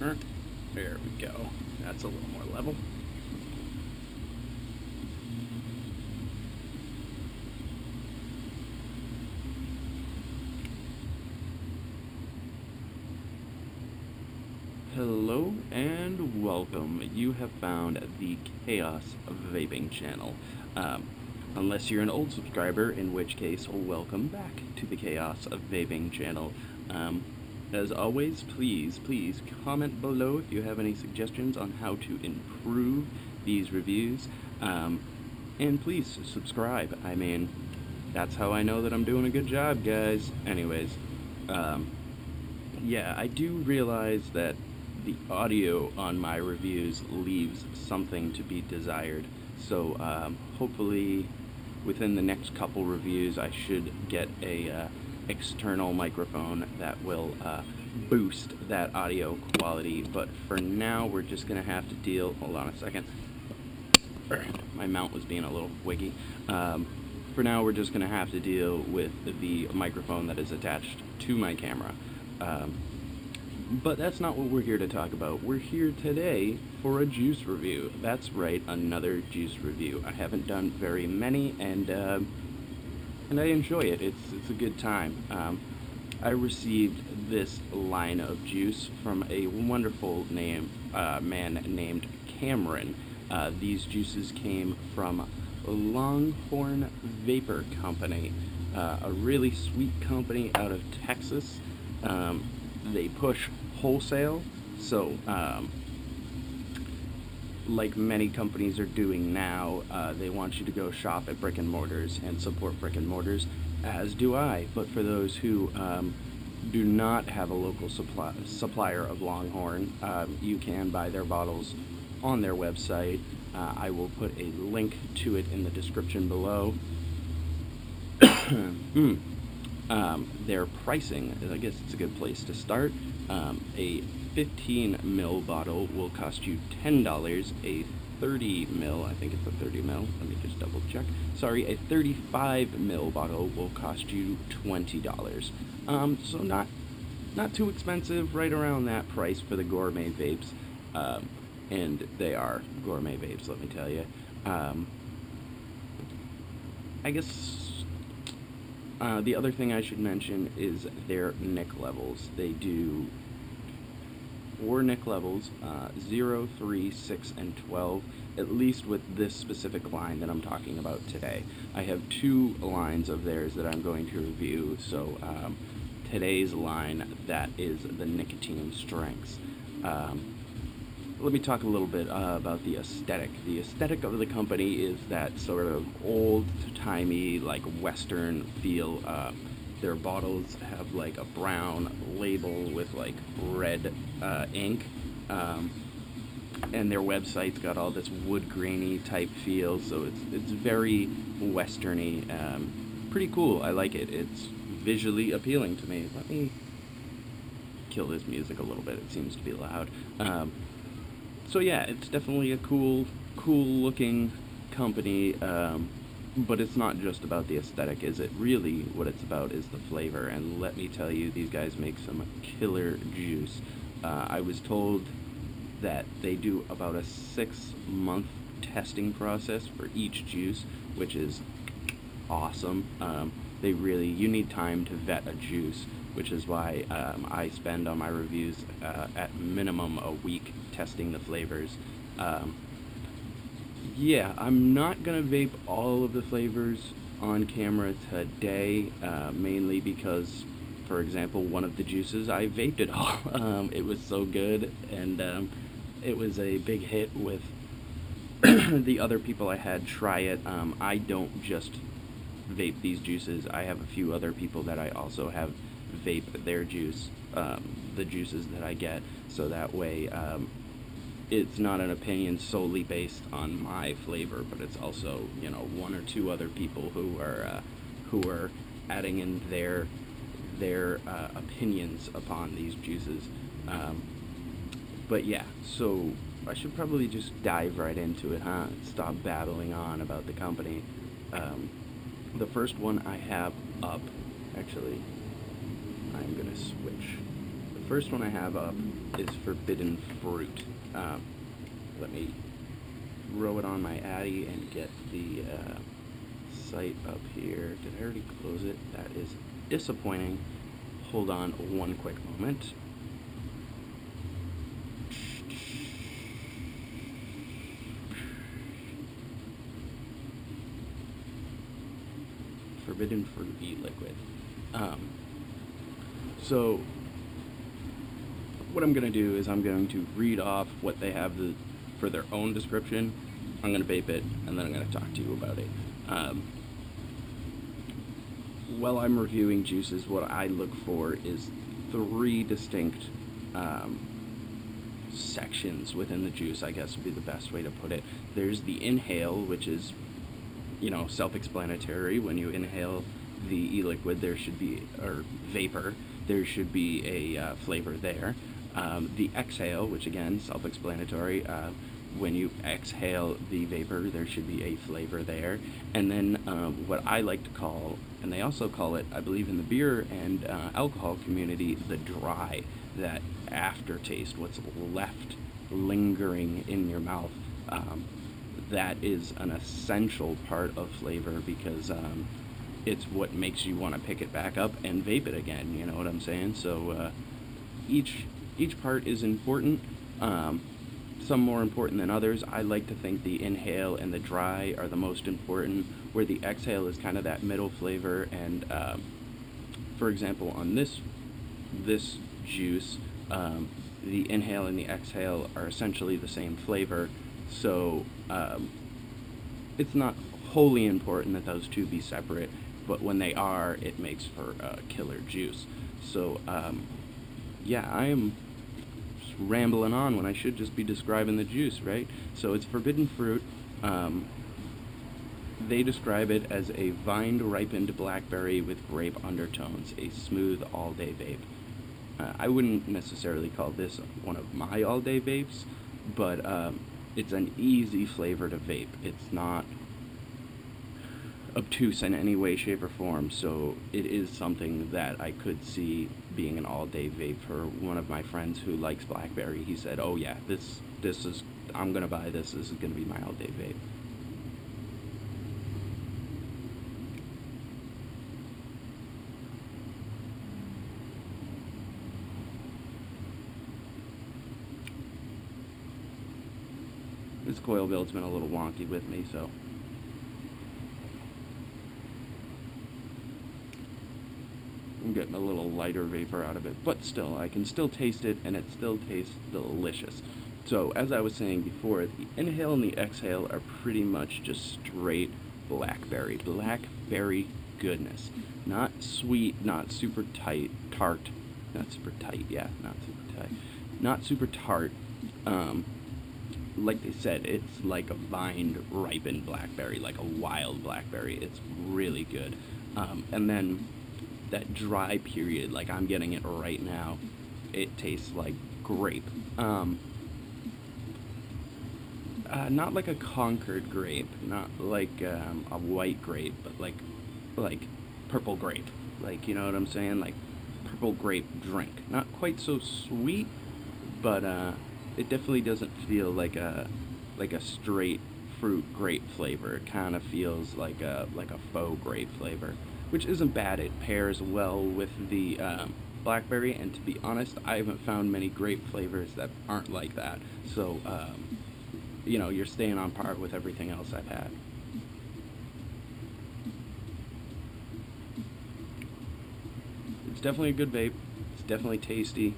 There we go. That's a little more level. Hello and welcome. You have found the Chaos Vaping channel. Unless you're an old subscriber, in which case, welcome back to the Chaos Vaping channel. As always, please comment below if you have any suggestions on how to improve these reviews. And please subscribe. I mean, that's how I know that I'm doing a good job, guys. Anyways, yeah, I do realize that the audio on my reviews leaves something to be desired. So hopefully within the next couple reviews I should get a external microphone that will boost that audio quality. But for now we're just gonna have to deal, hold on a second, my mount was being a little wiggy. For now we're just gonna have to deal with the microphone that is attached to my camera. But that's not what we're here to talk about. We're here today for a juice review. That's right, another juice review. I haven't done very many, and I enjoy it. It's a good time. I received this line of juice from a wonderful man named Cameron. These juices came from Longhorn Vapor Company, a really sweet company out of Texas. They push wholesale, so like many companies are doing now, they want you to go shop at brick and mortars and support brick and mortars, as do I. But for those who do not have a local supplier of Longhorn, you can buy their bottles on their website. I will put a link to it in the description below. Their pricing, I guess it's a good place to start. A 15 ml bottle will cost you $10. A 30 ml, I think it's a 30 ml, let me just double check. Sorry, a 35 ml bottle will cost you $20. So not too expensive, right around that price for the gourmet vapes. And they are gourmet vapes, let me tell you. I guess the other thing I should mention is their nic levels. They do 4 nic levels, 0, 3, 6, and 12, at least with this specific line that I'm talking about today. I have 2 lines of theirs that I'm going to review, so today's line, that is the nicotine strengths. Let me talk a little bit about the aesthetic. The aesthetic of the company is that sort of old-timey, like Western feel. Their bottles have like a brown label with like red ink, and their website's got all this wood-grainy type feel, so it's very Westerny. Pretty cool. I like it. It's visually appealing to me. Let me kill this music a little bit. It seems to be loud. So yeah, it's definitely a cool looking company, but it's not just about the aesthetic, is it? Really, what it's about is the flavor, and let me tell you, these guys make some killer juice. I was told that they do about a 6-month testing process for each juice, which is awesome. You need time to vet a juice, which is why I spend on my reviews at minimum a week testing the flavors. Yeah, I'm not gonna vape all of the flavors on camera today, mainly because, for example, one of the juices, I vaped it all. It was so good, and it was a big hit with the other people I had try it. I don't just vape these juices. I have a few other people that I also have vape their juice, the juices that I get, so that way it's not an opinion solely based on my flavor, but it's also, you know, 1 or 2 other people who are adding in their opinions upon these juices. But yeah, so I should probably just dive right into it, huh? Stop babbling on about the company. The first one I have up, actually, I'm gonna switch the first one I have up is Forbidden Fruit. Let me row it on my Addy and get the site up here. Did I already close it? That is disappointing. Hold on one quick moment. Forbidden Fruit e-liquid. So what I'm going to do is I'm going to read off what they have for their own description. I'm going to vape it, and then I'm going to talk to you about it. While I'm reviewing juices, what I look for is 3 distinct sections within the juice, I guess would be the best way to put it. There's the inhale, which is, self-explanatory. When you inhale the e-liquid, there should be, or vapor, there should be a flavor there. The exhale, which again, self-explanatory. When you exhale the vapor, there should be a flavor there. And then what I like to call, and they also call it, I believe in the beer and alcohol community, the dry, that aftertaste, what's left lingering in your mouth. That is an essential part of flavor because it's what makes you want to pick it back up and vape it again, you know what I'm saying? So each part is important. Some more important than others. I like to think the inhale and the dry are the most important, where the exhale is kind of that middle flavor. And for example, on this juice, the inhale and the exhale are essentially the same flavor. So it's not wholly important that those two be separate, but when they are, it makes for a killer juice. So yeah, I am rambling on when I should just be describing the juice, right? So it's Forbidden Fruit. They describe it as a vine-ripened blackberry with grape undertones, a smooth all-day vape. I wouldn't necessarily call this one of my all-day vapes, but it's an easy flavor to vape. It's not obtuse in any way, shape, or form, so it is something that I could see being an all-day vape for one of my friends who likes blackberry. He said, oh yeah, this is, I'm gonna buy this is gonna be my all-day vape. This coil build's been a little wonky with me, so I'm getting a little lighter vapor out of it, but still, I can still taste it, and it still tastes delicious. So, as I was saying before, the inhale and the exhale are pretty much just straight blackberry goodness. Not sweet, not super tart, not super tart. Like they said, it's like a vine-ripened blackberry, like a wild blackberry. It's really good. And then that dry period, like I'm getting it right now, it tastes like grape. Not like a Concord grape, not like a white grape, but like purple grape. Like, you know what I'm saying? Like purple grape drink. Not quite so sweet, but it definitely doesn't feel like a straight fruit grape flavor. It kind of feels like a faux grape flavor, which isn't bad. It pairs well with the blackberry, and to be honest, I haven't found many grape flavors that aren't like that. So, you know, you're staying on par with everything else I've had. It's definitely a good vape. It's definitely tasty.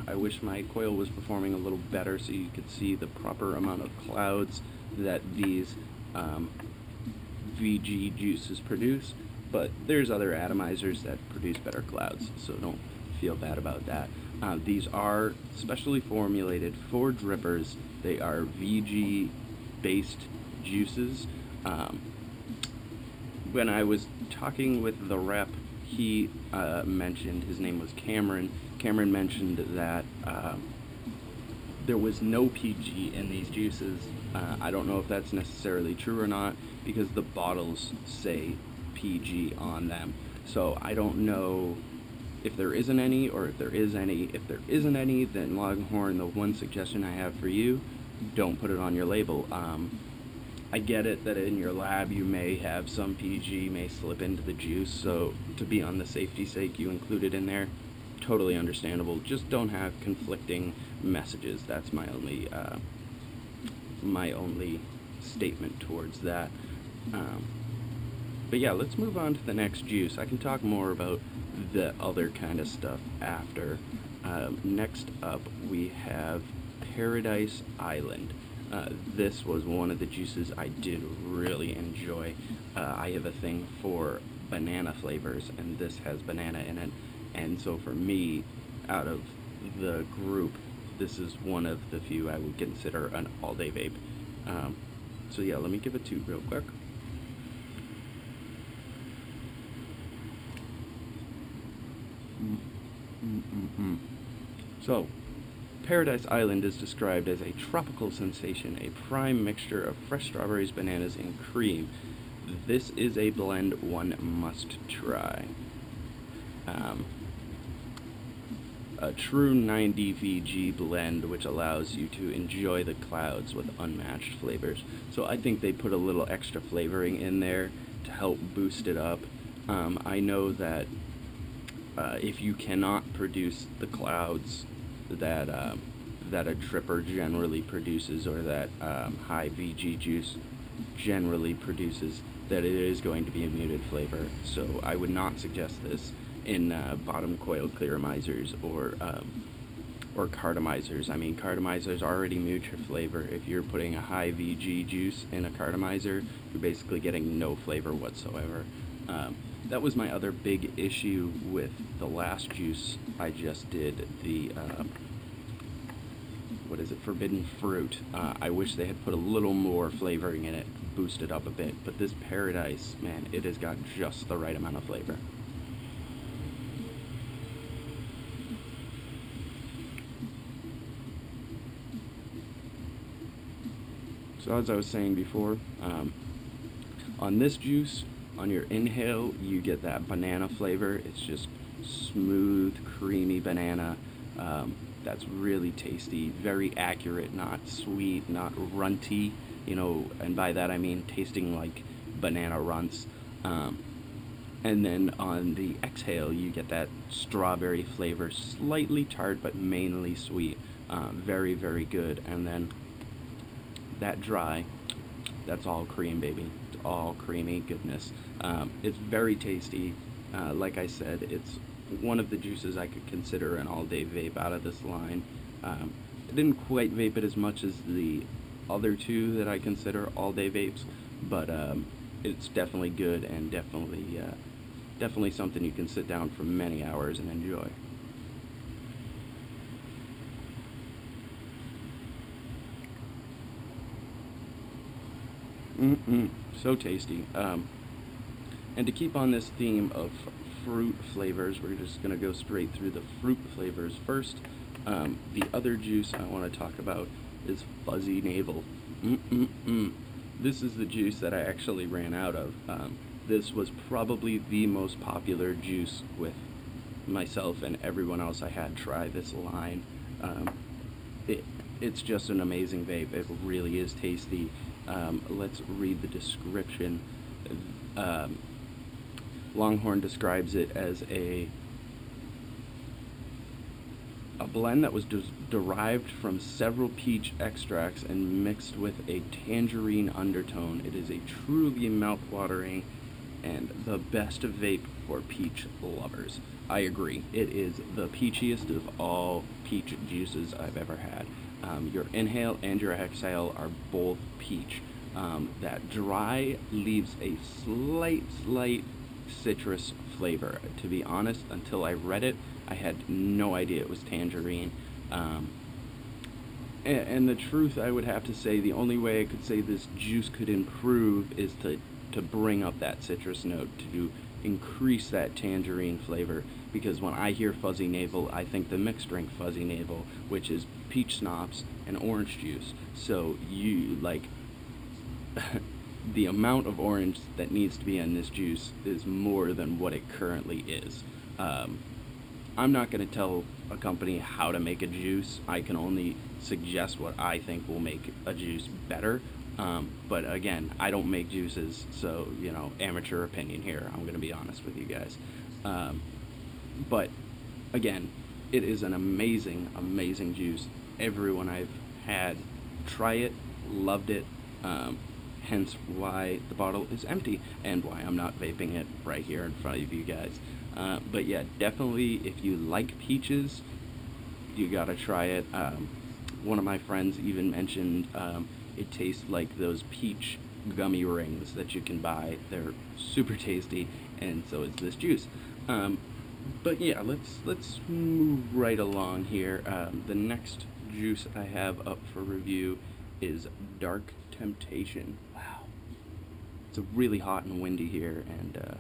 I wish my coil was performing a little better so you could see the proper amount of clouds that these VG juices produce, but there's other atomizers that produce better clouds, so don't feel bad about that. These are specially formulated for drippers. They are VG-based juices. When I was talking with the rep, he mentioned, his name was Cameron. Cameron mentioned that there was no PG in these juices. I don't know if that's necessarily true or not, because the bottles say PG on them. So I don't know if there isn't any, or if there is any. If there isn't any, then Longhorn, the one suggestion I have for you, don't put it on your label. I get it that in your lab you may have some PG may slip into the juice, so to be on the safety sake, you include it in there. Totally understandable. Just don't have conflicting messages. That's my only statement towards that. But yeah, let's move on to the next juice. I can talk more about the other kind of stuff after. Next up, we have Paradise Island. This was one of the juices I did really enjoy. I have a thing for banana flavors, and this has banana in it. And so for me, out of the group, this is one of the few I would consider an all-day vape. So yeah, let me give it 2 real quick. So, Paradise Island is described as a tropical sensation, a prime mixture of fresh strawberries, bananas, and cream. This is a blend one must try. A true 90 VG blend which allows you to enjoy the clouds with unmatched flavors. So I think they put a little extra flavoring in there to help boost it up. I know that if you cannot produce the clouds that a dripper generally produces, or that high VG juice generally produces, that it is going to be a muted flavor. So I would not suggest this in bottom coil clearamizers or cartomizers. I mean, cartomizers already mute your flavor. If you're putting a high VG juice in a cartomizer, you're basically getting no flavor whatsoever. That was my other big issue with the last juice I just did, the Forbidden Fruit. I wish they had put a little more flavoring in it, boosted up a bit, but this Paradise, man, it has got just the right amount of flavor. So as I was saying before, on this juice, on your inhale, you get that banana flavor. It's just smooth, creamy banana. That's really tasty, very accurate, not sweet, not runty, and by that I mean tasting like banana runts. And then on the exhale, you get that strawberry flavor, slightly tart, but mainly sweet. Very, very good. And then that dry, that's all cream, baby. It's all creamy goodness. It's very tasty. Like I said, it's one of the juices I could consider an all-day vape out of this line. I didn't quite vape it as much as the other two that I consider all-day vapes, but it's definitely good, and definitely something you can sit down for many hours and enjoy. So tasty. And to keep on this theme of fruit flavors, we're just going to go straight through the fruit flavors first. The other juice I want to talk about is Fuzzy Navel. This is the juice that I actually ran out of. This was probably the most popular juice with myself and everyone else I had try this line. It's just an amazing vape. It really is tasty. Let's read the description. Longhorn describes it as a blend that was derived from several peach extracts and mixed with a tangerine undertone. It is a truly mouth-watering and the best vape for peach lovers. I agree. It is the peachiest of all peach juices I've ever had. Your inhale and your exhale are both peach. That dry leaves a slight citrus flavor. To be honest, until I read it, I had no idea it was tangerine. And the truth, I would have to say, the only way I could say this juice could improve is to bring up that citrus note, to increase that tangerine flavor. Because when I hear Fuzzy Navel, I think the mixed drink Fuzzy Navel, which is peach schnapps and orange juice. So the amount of orange that needs to be in this juice is more than what it currently is. I'm not going to tell a company how to make a juice. I can only suggest what I think will make a juice better. But again, I don't make juices, so, you know, amateur opinion here. I'm going to be honest with you guys. But again, it is an amazing, amazing juice. Everyone I've had try it, loved it. Hence why the bottle is empty and why I'm not vaping it right here in front of you guys. But yeah, definitely if you like peaches, you gotta try it. One of my friends even mentioned it tastes like those peach gummy rings that you can buy. They're super tasty, and so is this juice. But yeah, let's move right along here. The next juice I have up for review is Dark Temptation. Wow, it's really hot and windy here, and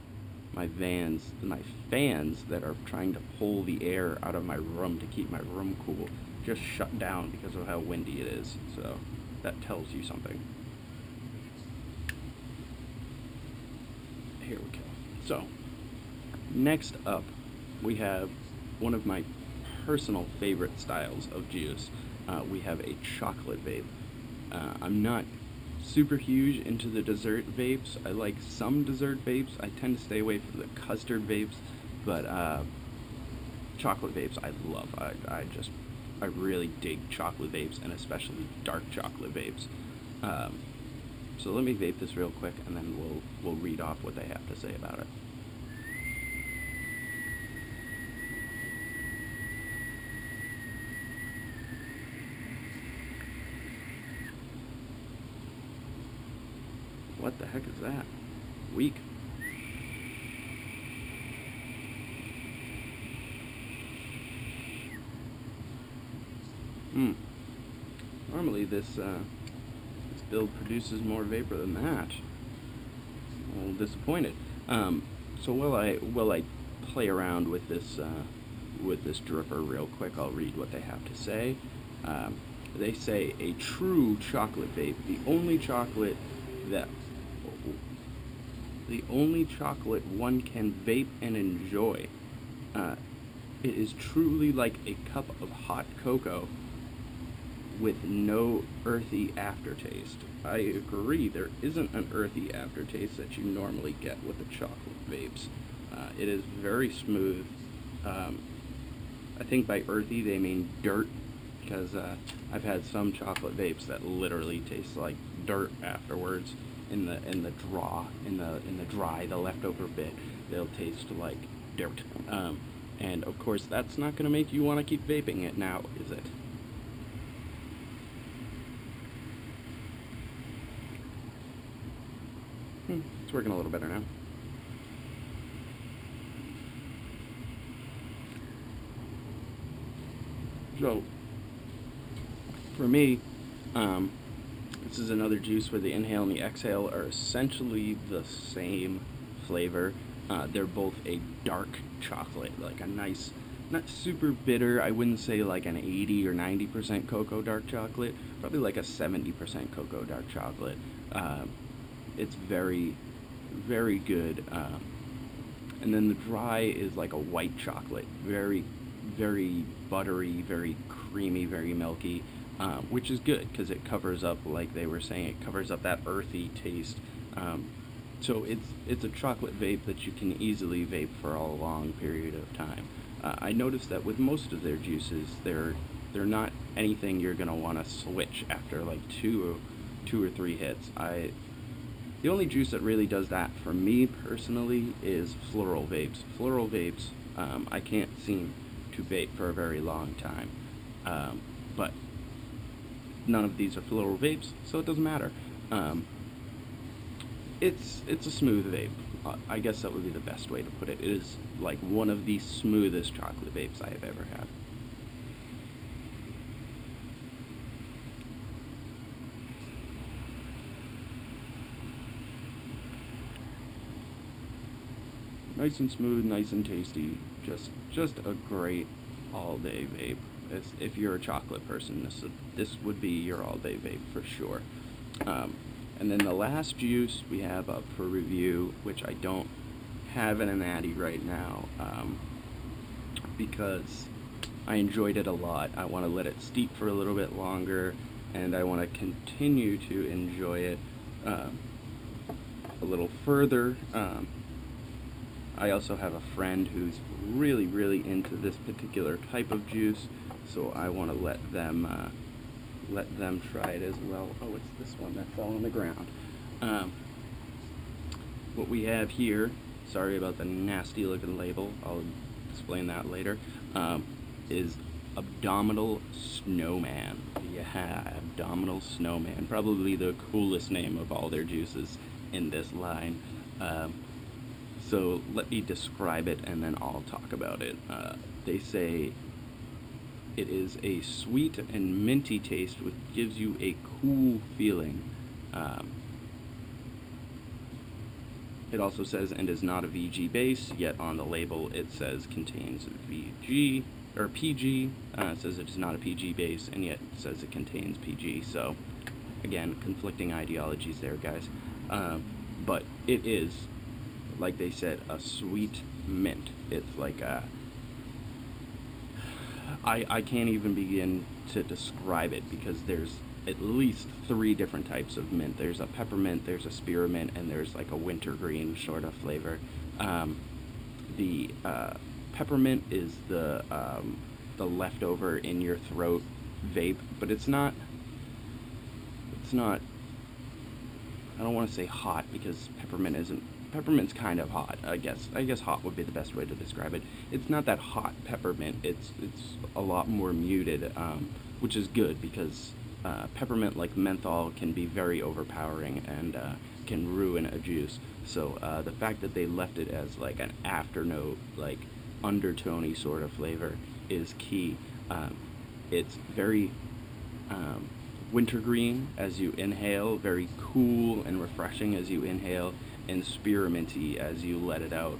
my fans that are trying to pull the air out of my room to keep my room cool just shut down because of how windy it is. So that tells you something. Here we go. So next up, we have one of my personal favorite styles of juice. We have a chocolate vape. I'm not super huge into the dessert vapes. I like some dessert vapes. I tend to stay away from the custard vapes, but chocolate vapes I love. I really dig chocolate vapes, and especially dark chocolate vapes. So let me vape this real quick, and then we'll read off what they have to say about it. What the heck is that? Weak. Normally this build produces more vapor than that. I'm a little disappointed. So while I play around with this dripper real quick, I'll read what they have to say. They say a true chocolate vape, the only chocolate one can vape and enjoy. It is truly like a cup of hot cocoa with no earthy aftertaste. I agree, there isn't an earthy aftertaste that you normally get with the chocolate vapes. It is very smooth. I think by earthy they mean dirt, because I've had some chocolate vapes that literally taste like dirt afterwards. In the dry, the leftover bit, they'll taste like dirt. And of course, that's not going to make you want to keep vaping it now, is it? It's working a little better now. So, for me, this is another juice where the inhale and the exhale are essentially the same flavor. They're both a dark chocolate, like a nice, not super bitter, I wouldn't say like an 80 or 90% cocoa dark chocolate, probably like a 70% cocoa dark chocolate. It's very, very good. And then the dry is like a white chocolate, very, very buttery, very creamy, very milky. Which is good because it covers up, like they were saying, it covers up that earthy taste. So it's a chocolate vape that you can easily vape for a long period of time. I noticed that with most of their juices, they're not anything you're gonna want to switch after like two or three hits. The only juice that really does that for me personally is floral vapes. Floral vapes, I can't seem to vape for a very long time, but none of these are floral vapes, so it doesn't matter. It's a smooth vape. I guess that would be the best way to put it. It is like one of the smoothest chocolate vapes I have ever had. Nice and smooth, nice and tasty. Just a great all-day vape. If you're a chocolate person, this would be your all-day vape for sure. And then the last juice we have up for review, which I don't have in an Addy right now, because I enjoyed it a lot. I want to let it steep for a little bit longer, and I want to continue to enjoy it a little further. I also have a friend who's really, really into this particular type of juice, so I want to let them try it as well. Oh, it's this one that fell on the ground. What we have here, sorry about the nasty looking label, I'll explain that later, is Abdominal Snowman. Yeah, Abdominal Snowman. Probably the coolest name of all their juices in this line. So let me describe it and then I'll talk about it. They say it is a sweet and minty taste which gives you a cool feeling. It also says, and is not a VG base, yet on the label it says contains VG, or PG. It says it is not a PG base, and yet it says it contains PG. So, again, conflicting ideologies there, guys. But it is, like they said, a sweet mint. It's like a... I can't even begin to describe it because there's at least 3 different types of mint. There's a peppermint, there's a spearmint, and there's like a wintergreen sort of flavor. The peppermint is the leftover in your throat vape, but it's not, I don't want to say hot because peppermint's kind of hot, I guess hot would be the best way to describe it. It's not that hot peppermint, it's a lot more muted, which is good because peppermint, like menthol, can be very overpowering and can ruin a juice. So the fact that they left it as like an afternote, like undertony sort of flavor is key. It's very wintergreen as you inhale, very cool and refreshing as you inhale, and spearminty as you let it out.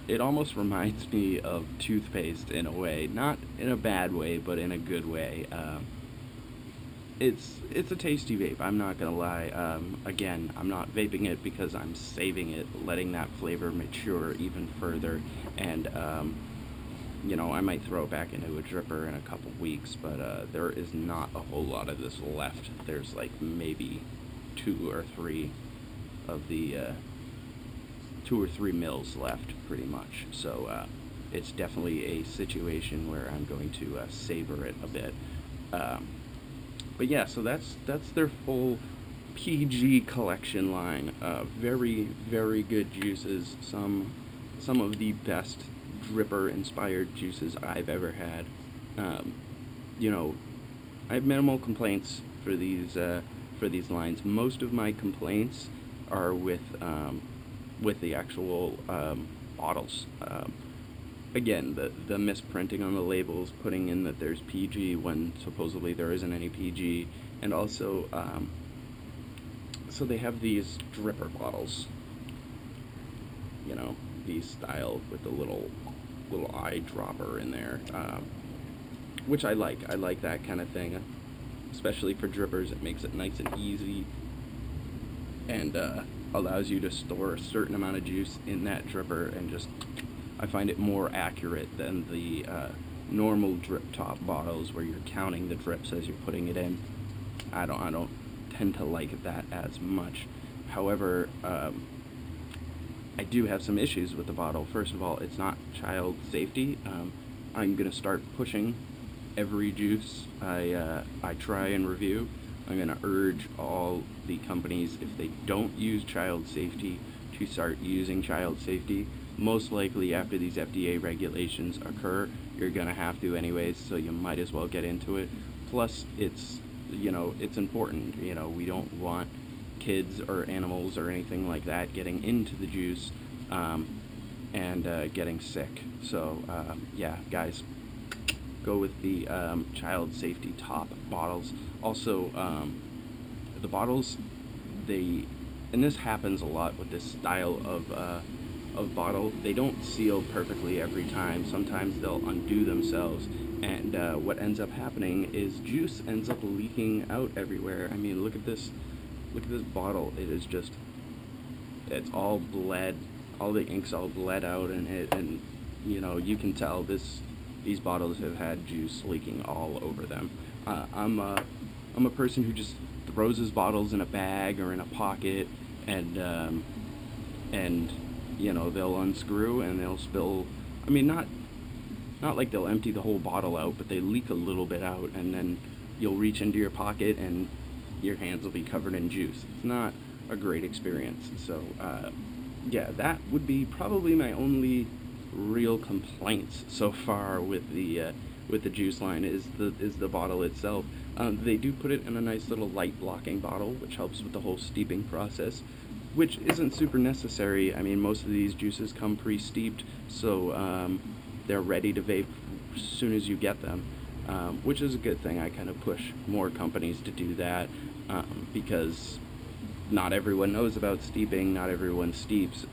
It almost reminds me of toothpaste in a way, not in a bad way, but in a good way. It's a tasty vape, I'm not gonna lie. Again, I'm not vaping it because I'm saving it, letting that flavor mature even further, and you know, I might throw it back into a dripper in a couple weeks, but there is not a whole lot of this left. There's like maybe 2 or 3 of the 2 or 3 mils left, pretty much. So it's definitely a situation where I'm going to savor it a bit. But yeah, so that's their full PG collection line. Very, very good juices. Some of the best dripper-inspired juices I've ever had. You know, I have minimal complaints for these lines. Most of my complaints are with the actual bottles. Again, the misprinting on the labels, putting in that there's PG when supposedly there isn't any PG, and also, so they have these dripper bottles, you know, these style with the little eyedropper in there, which I like. I like that kind of thing, especially for drippers. It makes it nice and easy, and allows you to store a certain amount of juice in that dripper, and just, I find it more accurate than the normal drip top bottles where you're counting the drips as you're putting it in. I don't tend to like that as much. However, I do have some issues with the bottle. First of all, it's not child safety. I'm gonna start pushing every juice I try and review. I'm gonna urge all the companies, if they don't use child safety, to start using child safety. Most likely after these FDA regulations occur, you're gonna have to anyways, so you might as well get into it. Plus, it's, you know, it's important. You know, we don't want kids or animals or anything like that getting into the juice and getting sick. So yeah, guys, go with the child safety top bottles. Also, the bottles, and this happens a lot with this style of bottle, they don't seal perfectly every time. Sometimes they'll undo themselves, and what ends up happening is juice ends up leaking out everywhere. I mean, look at this bottle. It is just, it's all bled, all the ink's all bled out, and you know, you can tell these bottles have had juice leaking all over them. I'm a person who just throws his bottles in a bag or in a pocket, and you know, they'll unscrew and they'll spill. I mean, not like they'll empty the whole bottle out, but they leak a little bit out, and then you'll reach into your pocket and your hands will be covered in juice. It's not a great experience. So yeah, that would be probably my only real complaints so far with the juice line is the bottle itself. They do put it in a nice little light blocking bottle, which helps with the whole steeping process, which isn't super necessary. I mean, most of these juices come pre-steeped, so they're ready to vape as soon as you get them, which is a good thing. I kind of push more companies to do that because not everyone knows about steeping, not everyone steeps,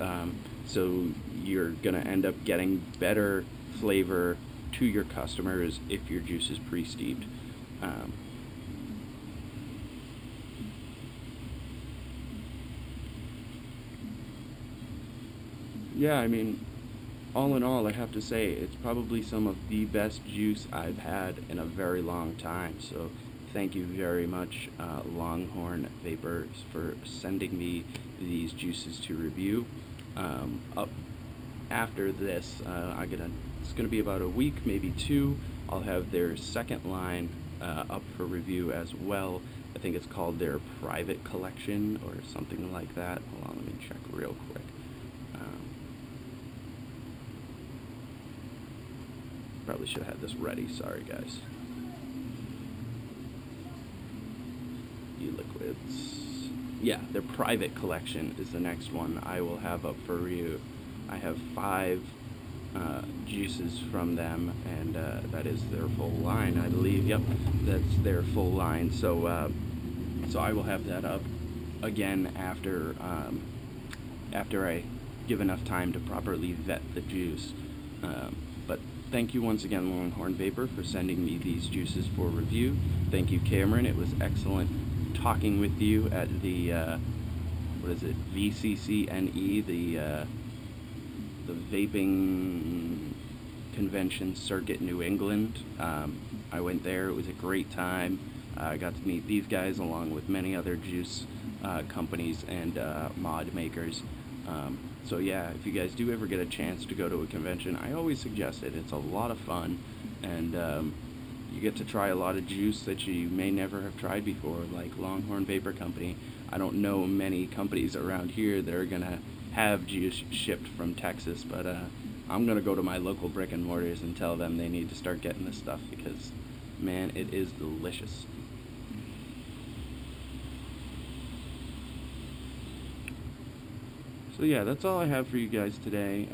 so you're going to end up getting better flavor to your customers if your juice is pre-steeped. Yeah, I mean, all in all, I have to say it's probably some of the best juice I've had in a very long time. So thank you very much, Longhorn Vapors, for sending me these juices to review. Up after this, it's gonna be about a week, maybe two. I'll have their second line up for review as well. I think it's called their private collection or something like that. Hold on, let me check real quick. Probably should have had this ready. Sorry, guys. E-liquids. Yeah, their private collection is the next one I will have up for review. I have 5 juices from them, and that is their full line, I believe. Yep, that's their full line. So, so I will have that up again after after I give enough time to properly vet the juice. But thank you once again, Longhorn Vapor, for sending me these juices for review. Thank you, Cameron. It was excellent talking with you at the what is it, VCCNE, the vaping convention circuit, New England. I went there. It was a great time. I got to meet these guys along with many other juice companies and mod makers. So yeah, if you guys do ever get a chance to go to a convention, I always suggest it. It's a lot of fun, and you get to try a lot of juice that you may never have tried before, like Longhorn Vapor Company. I don't know many companies around here that are going to have juice shipped from Texas, but I'm going to go to my local brick and mortars and tell them they need to start getting this stuff because, man, it is delicious. So yeah, that's all I have for you guys today.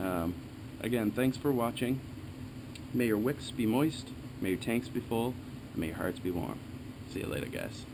Again, thanks for watching. May your wicks be moist, may your tanks be full, and may your hearts be warm. See you later, guys.